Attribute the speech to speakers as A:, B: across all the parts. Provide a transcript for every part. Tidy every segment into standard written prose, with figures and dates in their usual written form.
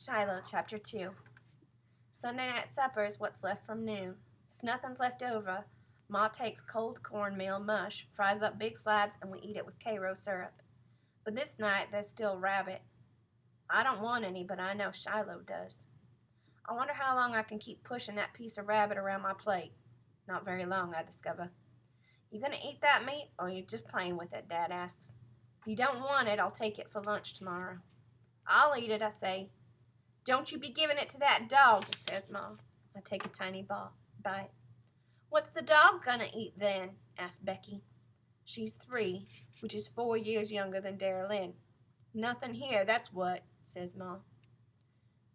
A: Shiloh Chapter 2. Sunday night supper is what's left from noon. If nothing's left over, Ma takes cold cornmeal mush, fries up big slabs, and we eat it with Cairo syrup. But this night there's still rabbit. I don't want any, but I know Shiloh does. I wonder how long I can keep pushing that piece of rabbit around my plate. Not very long, I discover. You gonna eat that meat, or you just playing with it? Dad asks. If you don't want it, I'll take it for lunch tomorrow. I'll eat it, I say. Don't you be giving it to that dog, says Ma. I take a tiny bite. What's the dog gonna eat then? asks Becky. She's 3, which is 4 years younger than Darrell Lynn. Nothing here, that's what, says Ma.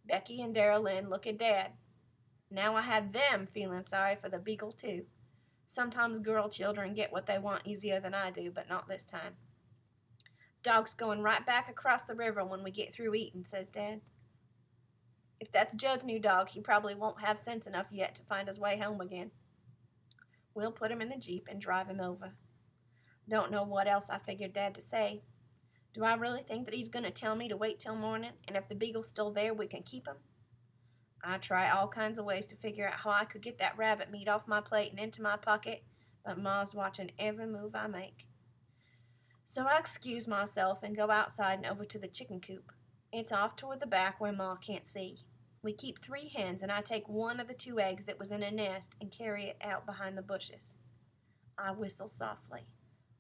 A: Becky and Darrell Lynn look at Dad. Now I had them feeling sorry for the beagle too. Sometimes girl children get what they want easier than I do, but not this time. Dog's going right back across the river when we get through eating, says Dad. If that's Judd's new dog, he probably won't have sense enough yet to find his way home again. We'll put him in the Jeep and drive him over. Don't know what else I figured Dad to say. Do I really think that he's going to tell me to wait till morning, and if the beagle's still there, we can keep him? I try all kinds of ways to figure out how I could get that rabbit meat off my plate and into my pocket, but Ma's watching every move I make. So I excuse myself and go outside and over to the chicken coop. It's off toward the back where Ma can't see. We keep 3 hens, and I take one of the 2 eggs that was in a nest and carry it out behind the bushes. I whistle softly.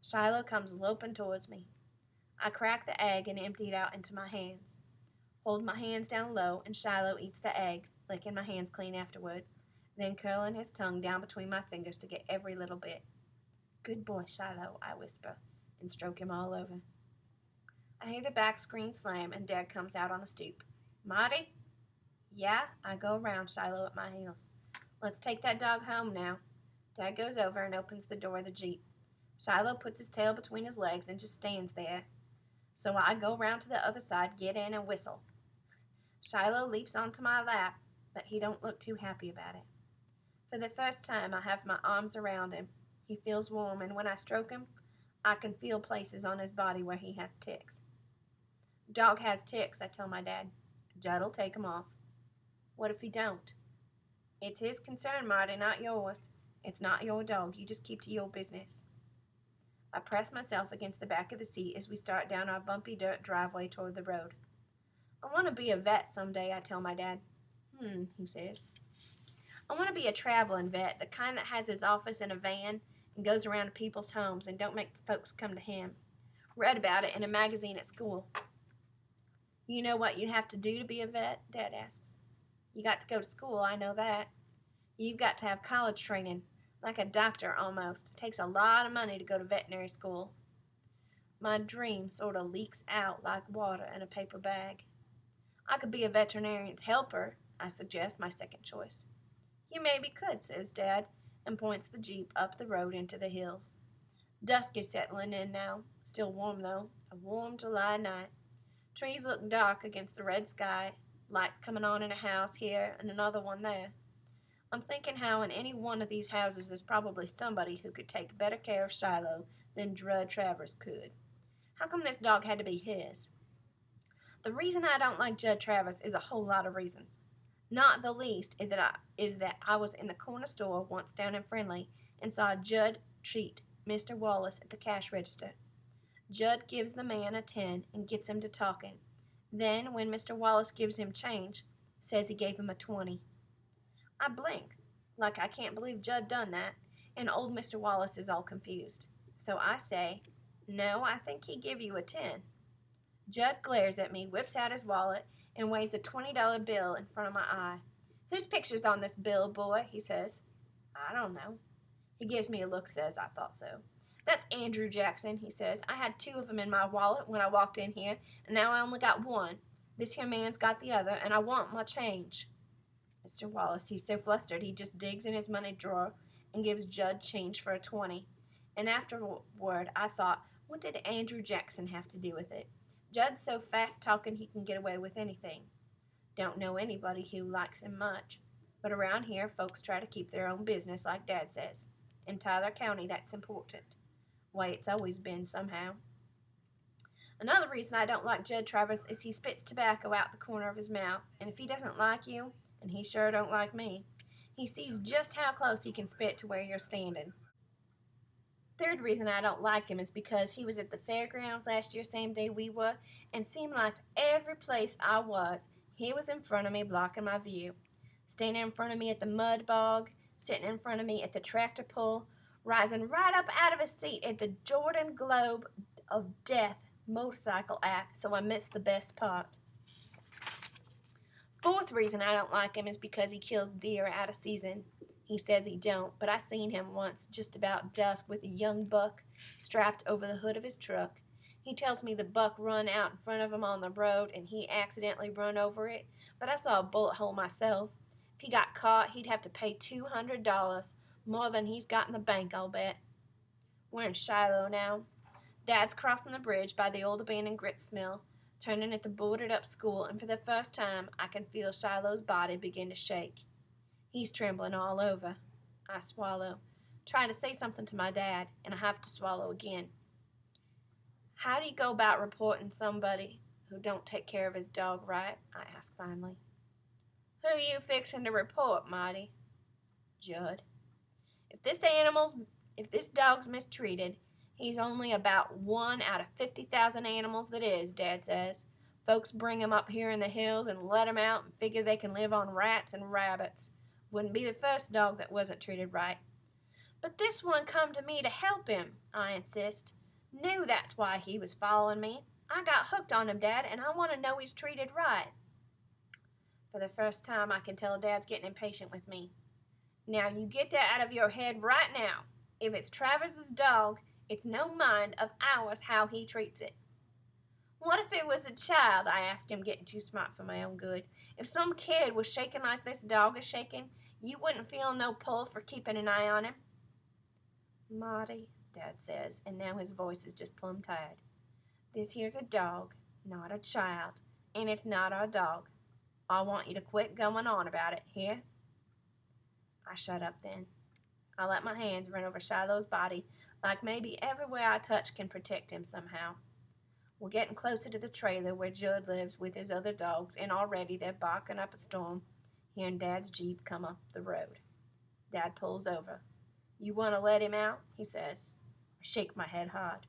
A: Shiloh comes loping towards me. I crack the egg and empty it out into my hands. Hold my hands down low, and Shiloh eats the egg, licking my hands clean afterward, then curling his tongue down between my fingers to get every little bit. Good boy, Shiloh, I whisper, and stroke him all over. I hear the back screen slam, and Dad comes out on the stoop. Marty? Yeah, I go around Shiloh at my heels. Let's take that dog home now. Dad goes over and opens the door of the Jeep. Shiloh puts his tail between his legs and just stands there. So I go round to the other side, get in, and whistle. Shiloh leaps onto my lap, but he don't look too happy about it. For the first time, I have my arms around him. He feels warm, and when I stroke him, I can feel places on his body where he has ticks. Dog has ticks, I tell my dad. Judd'll take 'em off. What if he don't? It's his concern, Marty, not yours. It's not your dog. You just keep to your business. I press myself against the back of the seat as we start down our bumpy dirt driveway toward the road. I want to be a vet someday, I tell my dad. He says. I want to be a traveling vet, the kind that has his office in a van and goes around to people's homes and don't make folks come to him. Read about it in a magazine at school. You know what you have to do to be a vet? Dad asks. You got to go to school, I know that. You've got to have college training, like a doctor almost. It takes a lot of money to go to veterinary school. My dream sort of leaks out like water in a paper bag. I could be a veterinarian's helper, I suggest, my second choice. You maybe could, says Dad, and points the Jeep up the road into the hills. Dusk is settling in now. Still warm, though. A warm July night. Trees look dark against the red sky. Lights coming on in a house here and another one there. I'm thinking how in any one of these houses there's probably somebody who could take better care of Shiloh than Judd Travers could. How come this dog had to be his? The reason I don't like Judd Travers is a whole lot of reasons. Not the least is that I was in the corner store once down in Friendly and saw Judd treat Mr. Wallace at the cash register. Judd gives the man a 10 and gets him to talking. Then, when Mr. Wallace gives him change, says he gave him a 20. I blink, like I can't believe Judd done that, and old Mr. Wallace is all confused. So I say, no, I think he give you a 10. Judd glares at me, whips out his wallet, and waves a $20 bill in front of my eye. Whose picture's on this bill, boy? He says. I don't know. He gives me a look, says, I thought so. That's Andrew Jackson, he says. I had 2 of them in my wallet when I walked in here, and now I only got 1. This here man's got the other, and I want my change. Mr. Wallace, he's so flustered, he just digs in his money drawer and gives Judd change for a 20. And afterward, I thought, what did Andrew Jackson have to do with it? Judd's so fast-talking he can get away with anything. Don't know anybody who likes him much. But around here, folks try to keep their own business, like Dad says. In Tyler County, that's important. Way it's always been, somehow. Another reason I don't like Judd Travers is he spits tobacco out the corner of his mouth, and if he doesn't like you, and he sure don't like me, he sees just how close he can spit to where you're standing. Third reason I don't like him is because he was at the fairgrounds last year, same day we were, and seemed like every place I was, he was in front of me blocking my view. Standing in front of me at the mud bog, sitting in front of me at the tractor pull, rising right up out of his seat at the Jordan Globe of Death motorcycle act, so I missed the best part. Fourth reason I don't like him is because he kills deer out of season. He says he don't, but I seen him once just about dusk with a young buck strapped over the hood of his truck. He tells me the buck run out in front of him on the road and he accidentally run over it, but I saw a bullet hole myself. If he got caught, he'd have to pay $200, more than he's got in the bank, I'll bet. We're in Shiloh now. Dad's crossing the bridge by the old abandoned grits mill, turning at the boarded-up school, and for the first time I can feel Shiloh's body begin to shake. He's trembling all over. I swallow. Try to say something to my dad, and I have to swallow again. How do you go about reporting somebody who don't take care of his dog right? I ask finally. Who are you fixing to report, Marty? Judd. If this dog's mistreated, he's only about 1 out of 50,000 animals that is, Dad says. Folks bring him up here in the hills and let him out and figure they can live on rats and rabbits. Wouldn't be the first dog that wasn't treated right. But this one come to me to help him, I insist. Knew that's why he was following me. I got hooked on him, Dad, and I want to know he's treated right. For the first time, I can tell Dad's getting impatient with me. Now, you get that out of your head right now. If it's Travis's dog, it's no mind of ours how he treats it. What if it was a child? I asked him, getting too smart for my own good. If some kid was shaking like this dog is shaking, you wouldn't feel no pull for keeping an eye on him. Marty, Dad says, and now his voice is just plumb tired. This here's a dog, not a child, and it's not our dog. I want you to quit going on about it, hear? I shut up then. I let my hands run over Shiloh's body, like maybe everywhere I touch can protect him somehow. We're getting closer to the trailer where Judd lives with his other dogs, and already they're barking up a storm, hearing Dad's Jeep come up the road. Dad pulls over. You want to let him out? He says. I shake my head hard.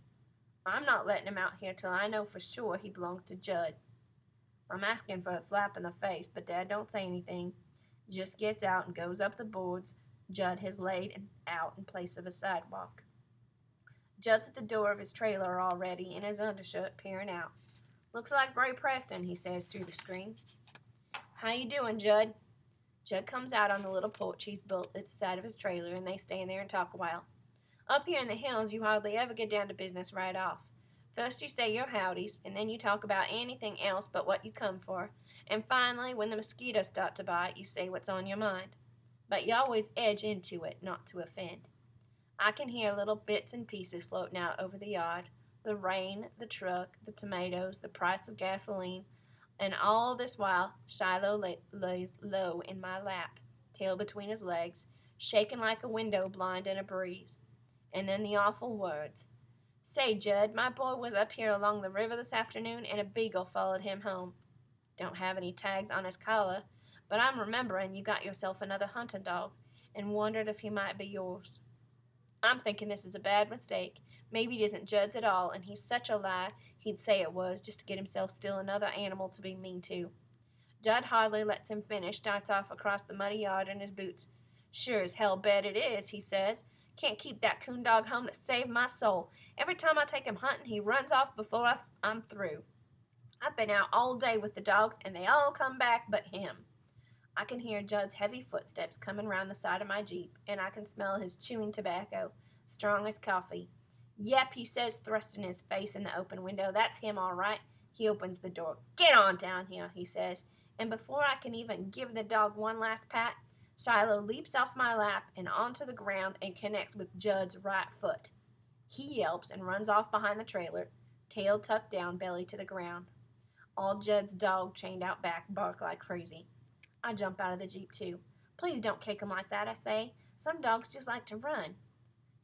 A: I'm not letting him out here till I know for sure he belongs to Judd. I'm asking for a slap in the face, but Dad don't say anything. Just gets out and goes up the boards Judd has laid out in place of a sidewalk. Judd's at the door of his trailer already, in his undershirt, peering out. Looks like Bray Preston, he says through the screen. How you doing, Judd? Judd comes out on the little porch he's built at the side of his trailer, and they stand there and talk a while. Up here in the hills, you hardly ever get down to business right off. First you say your howdies, and then you talk about anything else but what you come for, and finally, when the mosquitoes start to bite, you say what's on your mind. But you always edge into it, not to offend. I can hear little bits and pieces floating out over the yard, the rain, the truck, the tomatoes, the price of gasoline, and all this while Shiloh lays low in my lap, tail between his legs, shaking like a window blind in a breeze. And then the awful words. Say, Judd, my boy was up here along the river this afternoon, and a beagle followed him home. Don't have any tags on his collar, but I'm remembering you got yourself another hunting dog, and wondered if he might be yours. I'm thinking this is a bad mistake. Maybe it isn't Judd's at all, and he's such a lie he'd say it was just to get himself still another animal to be mean to. Judd hardly lets him finish, starts off across the muddy yard in his boots. Sure as hell bet it is, he says. Can't keep that coon dog home to save my soul. Every time I take him hunting, he runs off before I'm through. I've been out all day with the dogs, and they all come back but him. I can hear Judd's heavy footsteps coming round the side of my Jeep, and I can smell his chewing tobacco, strong as coffee. Yep, he says, thrusting his face in the open window. That's him, all right. He opens the door. Get on down here, he says, and before I can even give the dog one last pat, Shiloh leaps off my lap and onto the ground and connects with Judd's right foot. He yelps and runs off behind the trailer, tail tucked down, belly to the ground. All Judd's dog chained out back bark like crazy. I jump out of the Jeep too. Please don't kick him like that, I say. Some dogs just like to run.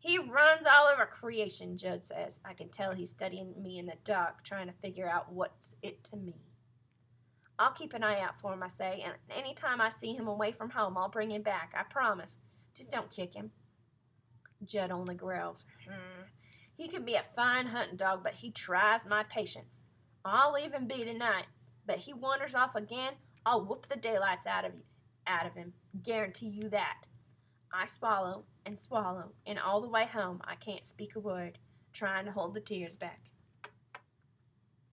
A: He runs all over creation, Judd says. I can tell he's studying me in the dark, trying to figure out what's it to me. I'll keep an eye out for him, I say, and any time I see him away from home, I'll bring him back. I promise. Just don't kick him. Judd only growls. He can be a fine hunting dog, but he tries my patience. I'll leave him be tonight, but he wanders off again, I'll whoop the daylights out of him. Guarantee you that. I swallow, and all the way home I can't speak a word, trying to hold the tears back.